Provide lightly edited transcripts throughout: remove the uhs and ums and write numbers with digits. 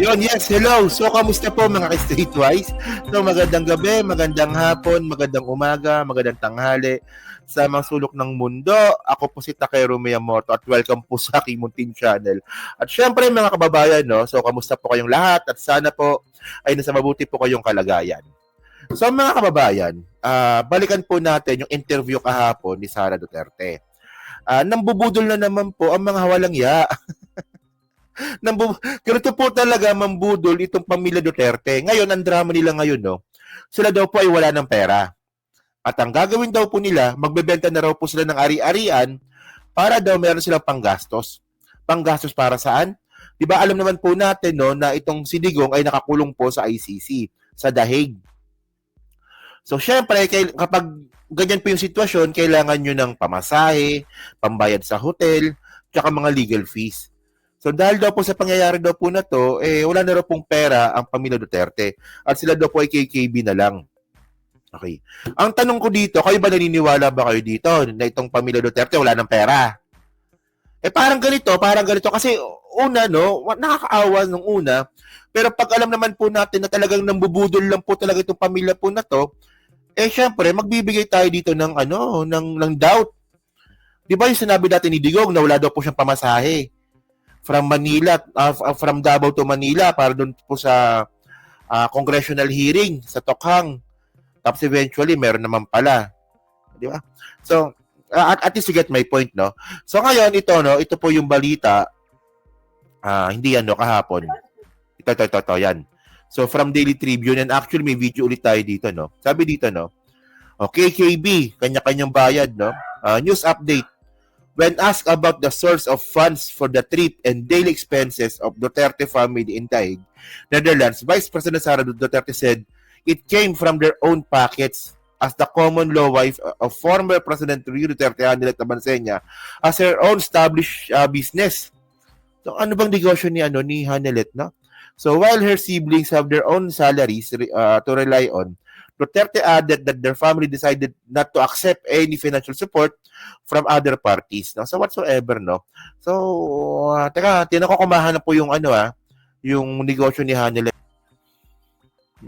Yun, yes, hello. So, kamusta po mga ka-Streetwise? So, magandang gabi, magandang hapon, magandang umaga, magandang tanghali sa mga sulok ng mundo. Ako po si Takeru Miyamoto at welcome po sa aking munting channel. At syempre mga kababayan, no? So, kamusta po kayong lahat at sana po ay nasa mabuti po kayong kalagayan. So, mga kababayan, balikan po natin yung interview kahapon ni Sara Duterte. Nambubudol na naman po ang mga walang ya. Ganito po talaga mambudol itong pamilya Duterte. Ngayon, ang drama nila ngayon, no? Sila daw po ay wala ng pera. At ang gagawin daw po nila, magbebenta na raw po sila ng ari-arian para daw meron silang panggastos. Panggastos para saan? Di ba alam naman po natin, no, na itong si Digong ay nakakulong po sa ICC, sa The Hague. So, syempre, kapag ganyan po yung sitwasyon, kailangan nyo ng pamasahe, pambayad sa hotel, tsaka mga legal fees. So dahil daw po sa pangyayari daw po na to, wala na raw pong pera ang pamilya Duterte. At sila daw po ay KKB na lang. Okay. Ang tanong ko dito, kayo ba naniniwala ba kayo dito na itong pamilya Duterte wala ng pera? Parang ganito. Kasi una, no, nakakaawa nung una. Pero pag alam naman po natin na talagang nambubudol lang po talaga itong pamilya po na to, syempre, magbibigay tayo dito ng, ng doubt. Di ba yung sinabi natin ni Digong na wala daw po siyang pamasahe? From Manila, from Davao to Manila para doon po sa congressional hearing sa Tokhang. Tapos eventually, meron naman pala. Di ba? So, at least you get my point, no? So ngayon, ito po yung balita. Hindi yan, no, kahapon. Ito, yan. So, from Daily Tribune, and actually may video ulit tayo dito, no? Sabi dito, no? Okay, KB, kanya-kanyang bayad, no? News update. When asked about the source of funds for the trip and daily expenses of Duterte family in The Hague, Netherlands, Vice President Sara Duterte said it came from their own pockets as the common law wife of former President Rodrigo Duterte, Hanelet Abansenya, has her own established business. So ano bang negosyo ni Hanelet, no? So while her siblings have their own salaries to rely on, Duterte added that their family decided not to accept any financial support from other parties, no? So whatsoever, no? So, tinakukumahan na po yung yung negosyo ni Hanelet.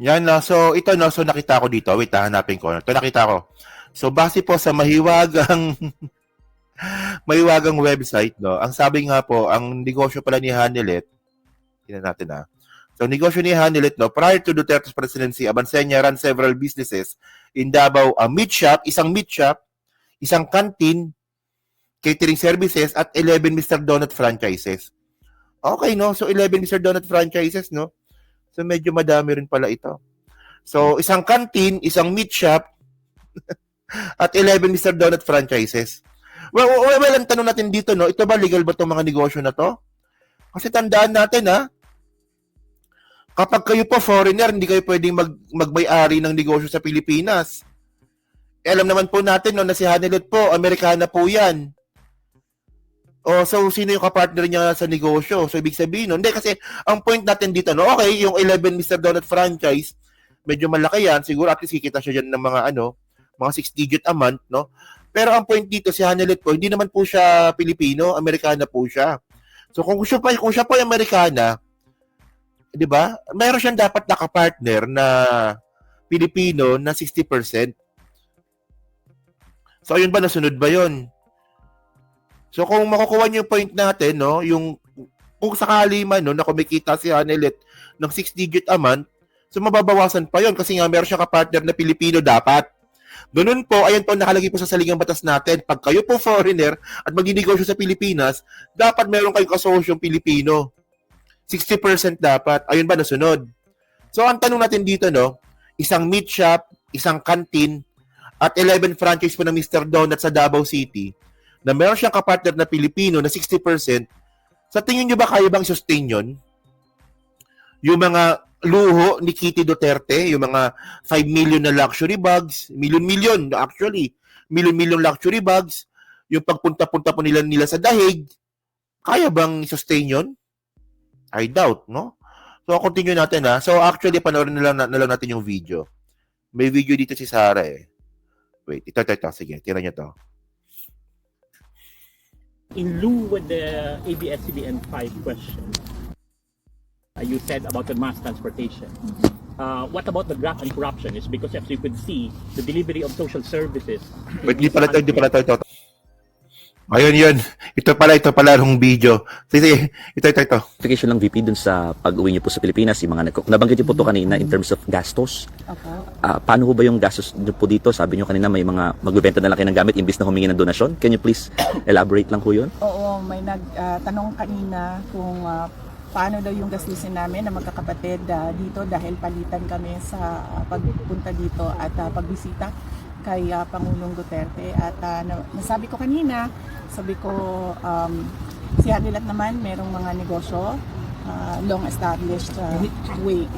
Yan na. So, ito, no? So, nakita ko dito. Wait, hanapin ko. Ito, nakita ko. So, base po sa mahiwagang website, no? Ang sabi nga po, ang negosyo pala ni Hanelet, tingnan natin, So, negosyo ni Hanelet, no, prior to Duterte's presidency, Abansenya ran several businesses in Davao, isang meat shop, isang canteen, catering services, at 11 Mr. Donut franchises. Okay, no? So, 11 Mr. Donut franchises, no? So, medyo madami rin pala ito. So, isang canteen, isang meat shop, at 11 Mr. Donut franchises. Well, ang tanong natin dito, no, ito ba legal ba itong mga negosyo na to? Kasi tandaan natin, kapag kayo po foreigner, hindi kayo pwedeng magmay-ari ng negosyo sa Pilipinas. Alam naman po natin, no, na si Hanelet po, Amerikana po yan. So sino yung kapartner niya sa negosyo? So ibig sabihin, no, hindi, kasi ang point natin dito, no, okay, yung 11 Mr. Donut franchise, medyo malaki yan, siguro at least kikita siya dyan ng mga mga 6-digit a month, no? Pero ang point dito, si Hanelet po, hindi naman po siya Pilipino, Amerikana po siya. So kung siya po ay Amerikana, di ba? Mayroon siyang dapat nakapartner na Pilipino na 60%. So, ayun ba? Nasunod ba yun? So, kung makukuha niyo yung point natin, no, yung kung sakali man, no, na kumikita si Hanelet ng 6-digit a month, so mababawasan pa yun kasi nga meron siyang kapartner na Pilipino dapat. Ganun po, ayan po nakalagay po sa saligang batas natin. Pag kayo po foreigner at magninegosyo sa Pilipinas, dapat meron kayong kasosyong Pilipino. 60% dapat. Ayun ba, nasunod? So, ang tanong natin dito, no, isang meat shop, isang canteen, at 11 franchise po ng Mr. Donut sa Davao City, na meron siyang kapartner na Pilipino na 60%, sa tingin nyo ba kaya bang sustain yun? Yung mga luho ni Kitty Duterte, yung mga 5 million na luxury bags, million actually, million luxury bags, yung pagpunta-punta po nila sa The Hague, kaya bang sustain yun? I doubt, no? So, continue natin, So, actually, panoorin na lang natin yung video. May video dito si Sara, Wait, ito. Sige, tira niyo to. In lieu with the ABS-CBN 5 question, you said about the mass transportation. What about the graft and corruption? Is because as you could see, the delivery of social services. Wait, di pala ito. Ayun yun. Ito pala yung video. Sige, ito. Clarification lang, VP, dun sa pag-uwi niyo po sa Pilipinas, yung mga nabanggit niyo po to kanina in terms of gastos. Opo. Paano ho ba yung gastos niyo po dito? Sabi niyo kanina may mga magbebenta na lang kayo ng gamit imbis na humingi ng donasyon. Can you please elaborate lang ho yun? Oo, may nagtanong kanina kung paano daw yung gastusin namin na magkakapatid dito dahil palitan kami sa pagpunta dito at pagbisita kay Pangulong Duterte. At nasabi ko kanina, sabi ko si Hanilet naman merong mga negosyo, long established way,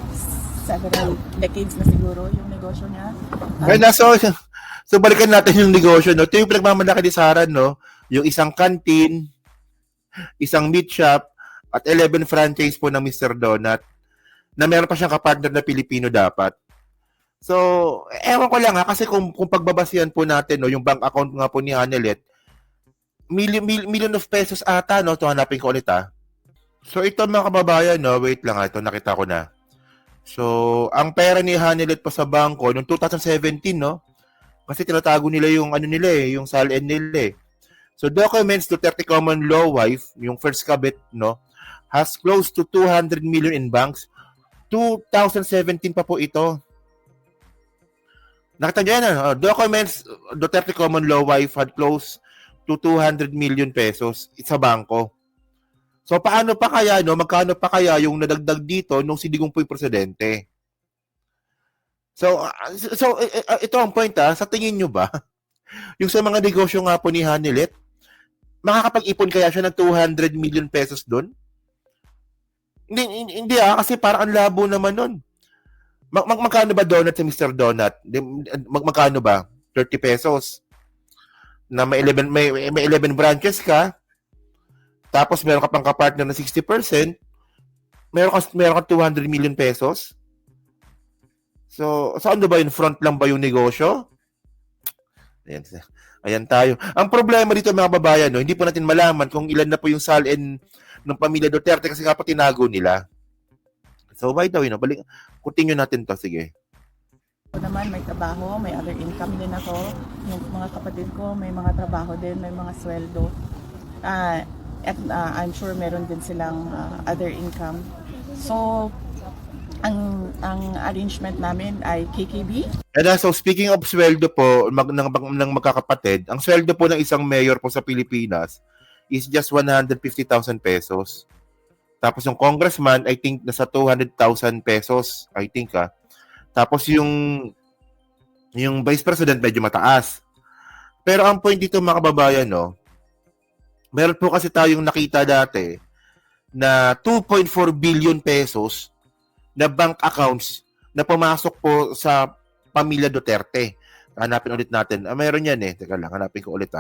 several decades na siguro yung negosyo niya. So balikan natin yung negosyo, no? Ito yung pinagmamalaki ni Sara, no? Yung isang canteen, isang meat shop, at 11 franchise po ng Mr. Donut na meron pa siyang kapartner na Pilipino dapat. So, ewan ko lang kasi kung pagbabasihan po natin, no, yung bank account nga po ni Hanilet, million of pesos ata, no? Ito hanapin ko ulit, ha. So, ito mga kababayan, no? Wait lang, ito nakita ko na. So, ang pera ni Hanilet pa sa bangko noong 2017, no? Kasi tinatago nila yung yung SALN nila eh. So, documents to 30 common law wife, yung first kabit, no? Has close to 200 million in banks. 2017 pa po ito. Nakita nyo yan, documents, Duterte Common Law wife had close to 200 million pesos sa bangko. So, paano pa kaya, no? Magkano pa kaya yung nadagdag dito nung si Digong po'y presidente? So, ito ang point, sa tingin nyo ba, yung sa mga negosyo nga po ni Hanilet, makakapag-ipon kaya siya ng 200 million pesos doon? Hindi kasi parang ang labo naman nun. Magkano ba donut si Mr. Donut? Magkano ba? 30 pesos. Na may 11 branches ka. Tapos meron ka pang kapartner na 60%. Meron ka 200 million pesos. So, saan ba yun? Front lang ba yung negosyo? Ayan tayo. Ang problema dito mga babayan, no, hindi po natin malaman kung ilan na po yung SALN ng pamilya Duterte kasi nga po tinago nila. So, by the way, no, continue natin to. Sige. Ako naman may trabaho, may other income din ako. Yung mga kapatid ko may mga trabaho din, may mga sweldo. At I'm sure meron din silang other income. So, ang arrangement namin ay KKB. And so, speaking of sweldo po ng magkakapatid, ang sweldo po ng isang mayor po sa Pilipinas is just 150,000 pesos. Tapos yung congressman, I think, nasa 200,000 pesos. I think, Tapos yung vice president, medyo mataas. Pero ang point dito, mga kababayan, no, meron po kasi tayong nakita dati na 2.4 billion pesos na bank accounts na pumasok po sa pamilya Duterte. Hanapin ulit natin. Meron yan eh. Teka lang, hanapin ko ulit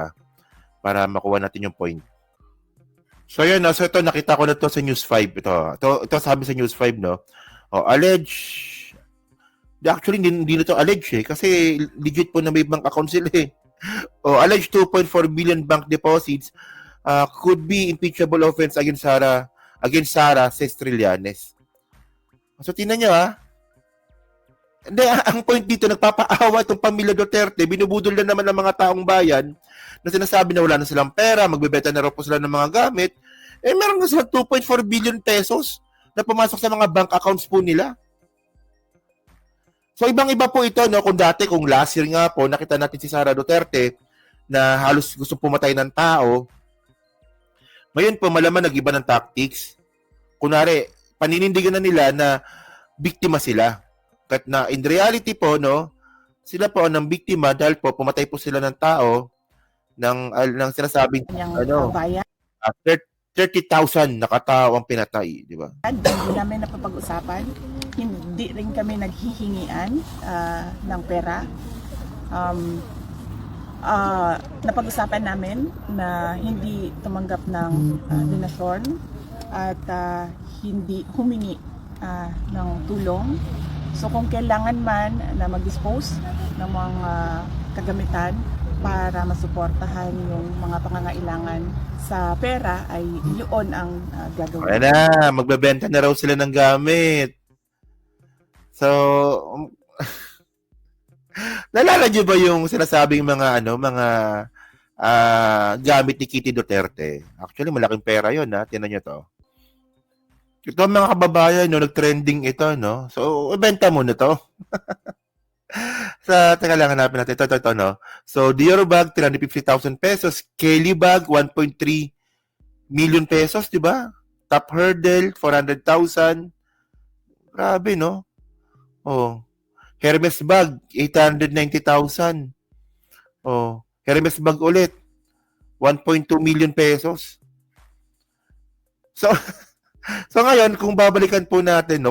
para makuha natin yung point. So yun, so ito nakita ko na to sa News 5. Ito sabi sa News 5, no. Alleged. Actually hindi na to alleged kasi legit po na may bank account sila eh. Alleged 2.4 billion bank deposits could be impeachable offense against Sara says Trillanes. So tingnan niyo Hindi, ang point dito, nagpapaawa itong pamilya Duterte, binubudol na naman ng mga taong bayan na sinasabi na wala na silang pera, magbebenta na raw po sila ng mga gamit. Meron na silang 2.4 billion pesos na pumasok sa mga bank accounts po nila. So, ibang-iba po ito, no? Kung last year nga po, nakita natin si Sara Duterte na halos gusto pumatay ng tao. Ngayon po, malaman nag-iba ng tactics. Kunwari, paninindigan na nila na biktima sila. Kahit na in reality po, no, sila po ang biktima dahil po pumatay po sila ng tao ng sinasabing 30,000 na katao ang pinatay, di ba? Hindi namin napapag-usapan. Hindi rin kami naghihingian ng pera. Napag-usapan namin na hindi tumanggap ng donasyon at hindi humingi ng tulong. So kung kailangan man na mag-dispose ng mga kagamitan para masuportahan yung mga pangangailangan sa pera ay yun ang gagawin. Ayan na, magbebenta na raw sila ng gamit. So, nalala niyo ba yung sinasabing mga gamit ni Kitty Duterte? Actually, malaking pera yun, ha? Tingnan niyo to. Ito mga kababayan, no, nag-trending ito, no? So, ibenta mo na to. Teka lang, hanapin natin. Ito, no? So, Dior bag, 350,000 pesos. Kelly bag, 1.3 million pesos, di ba? Top Hurdle, 400,000. Grabe, no? Oh. Hermes bag, 890,000. Oh. Hermes bag ulit, 1.2 million pesos. So ngayon, kung babalikan po natin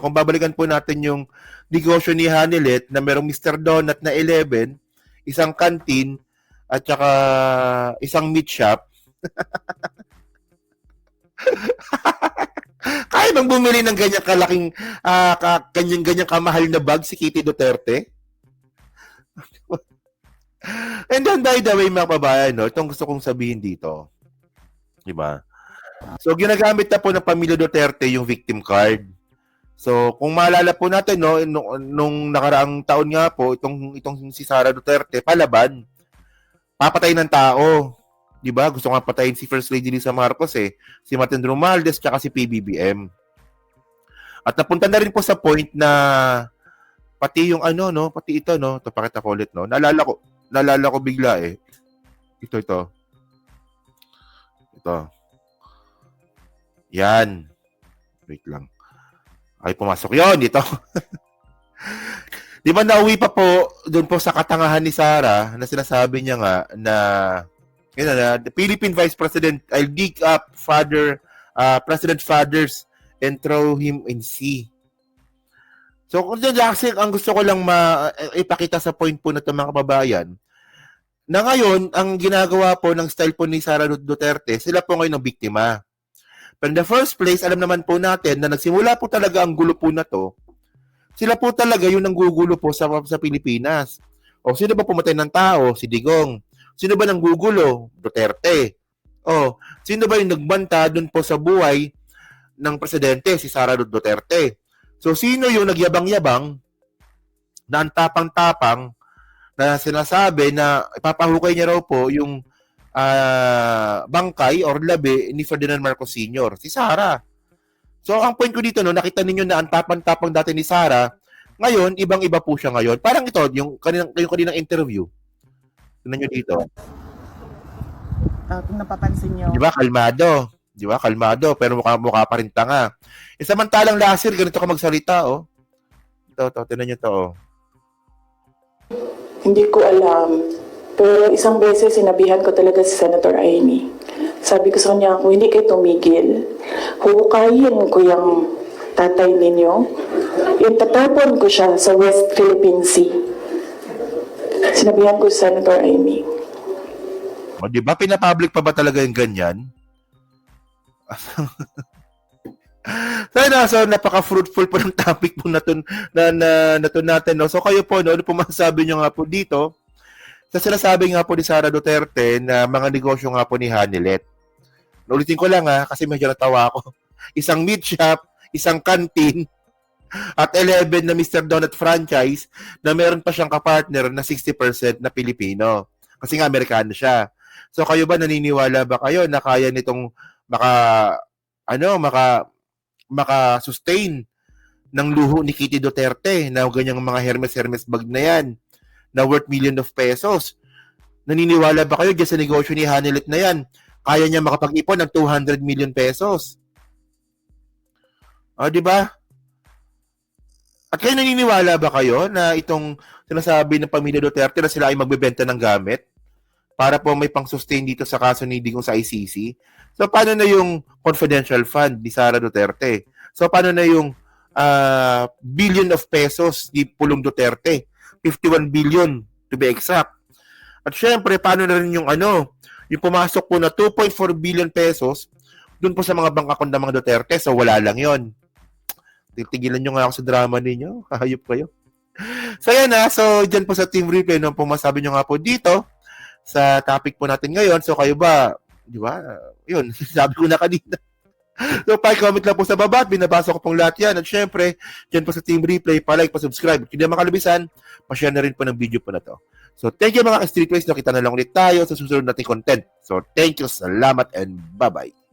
yung negosyo ni Hanilet na merong Mr. Donut na 11, isang canteen, at saka isang meat shop, kaya bang bumili ng ganyang kalaking, ganyang kamahal na bag si Kitty Duterte? And then, by the way, mga kababayan, no, itong gusto kong sabihin dito, di ba? So, ginagamit na po ng pamilya Duterte yung victim card. So, kung maalala po natin, no, nung nakaraang taon nga po, itong si Sara Duterte, palaban, papatay ng tao. Di ba? Gusto nga patayin si First Lady Lisa Marcos si Martin Romualdez, tsaka si PBBM. At napunta na rin po sa point na pati yung pati ito, no, ito pakita ko ulit, no. Naalala ko bigla Ito. Yan. Wait lang. Ay, pumasok yon dito. Di ba nauwi pa po doon po sa katangahan ni Sara na sinasabi niya nga na the Philippine Vice President, I'll dig up President fathers and throw him in sea. So, kasi ang gusto ko lang ipakita sa point po na ito, mga kababayan, na ngayon, ang ginagawa po ng style po ni Sara Duterte, sila po ngayon ang biktima. But in the first place, alam naman po natin na nagsimula po talaga ang gulo po na to. Sila po talaga yung nanggugulo po sa Pilipinas. O sino ba pumatay ng tao? Si Digong. Sino ba nanggugulo? Duterte. O sino ba yung nagbanta dun po sa buhay ng presidente? Si Sara Duterte. So sino yung nagyabang-yabang na ang tapang-tapang na sinasabi na ipapahukay niya raw po yung bangkay or labi ni Ferdinand Marcos Sr., si Sara. So, ang point ko dito, no, nakita ninyo na ang tapang-tapang dati ni Sara, ngayon, ibang-iba po siya ngayon. Parang ito, yung kaninang interview. Tignan nyo dito. Kung napapansin nyo. Di ba, kalmado. Pero mukha pa rin tanga. Samantalang last year, ganito ka magsalita, oh. Ito, tignan nyo to, oh. Hindi ko alam. Pero isang beses sinabihan ko talaga si Senator Amy. Sabi ko sa kanya, kung hindi kayo tumigil, huhukayin ko yung tatay ninyo. Yung tatapon ko siya sa West Philippine Sea. Sinabihan ko si Senator Amy. O, di ba? Pinapublic pa ba talaga yung ganyan? So, napaka-fruitful po ng topic po na natin. No? So, kayo po, no, ano po masasabi nyo nga po dito? Sa sinasabi nga po ni Sara Duterte na mga negosyo nga po ni Hanilet. Ulitin ko lang kasi medyo natawa ako. Isang meat shop, isang canteen, at 11 na Mr. Donut franchise na meron pa siyang kapartner na 60% na Pilipino. Kasi nga Amerikano siya. So kayo ba, naniniwala ba kayo na kaya nitong maka-sustain ng luho ni Kitty Duterte na ganyang mga Hermes bag na yan na worth million of pesos? Naniniwala ba kayo dyan sa negosyo ni Hanilet na yan? Kaya niya makapag-ipon ng 200 million pesos. O, di ba? At kayo naniniwala ba kayo na itong sinasabi ng pamilya Duterte na sila ay magbebenta ng gamit para po may pang-sustain dito sa kaso ni Digong sa ICC? So, paano na yung confidential fund ni Sara Duterte? So, paano na yung billion of pesos ni Pulong Duterte? 51 billion to be exact. At syempre, paano na rin yung yung pumasok po na 2.4 billion pesos dun po sa mga bank account ng mga Duterte. So, wala lang yon. Titigilan nyo nga ako sa drama ninyo. Kahayop kayo. So, yan So, dyan po sa Team Replay, nung pumasabi nyo nga po dito sa topic po natin ngayon. So kayo ba, di ba? Yun, sabi ko na kanina. So, pa-comment lang po sa baba at binabasa ko pong lahat yan. At syempre, dyan po sa Team Replay, pa-like, pa-subscribe. At hindi makalubisan, pa-share na rin po ng video po na to. So, thank you mga ka-Streetways. Nakita na lang ulit tayo sa susunod nating content. So, thank you, salamat, and bye-bye.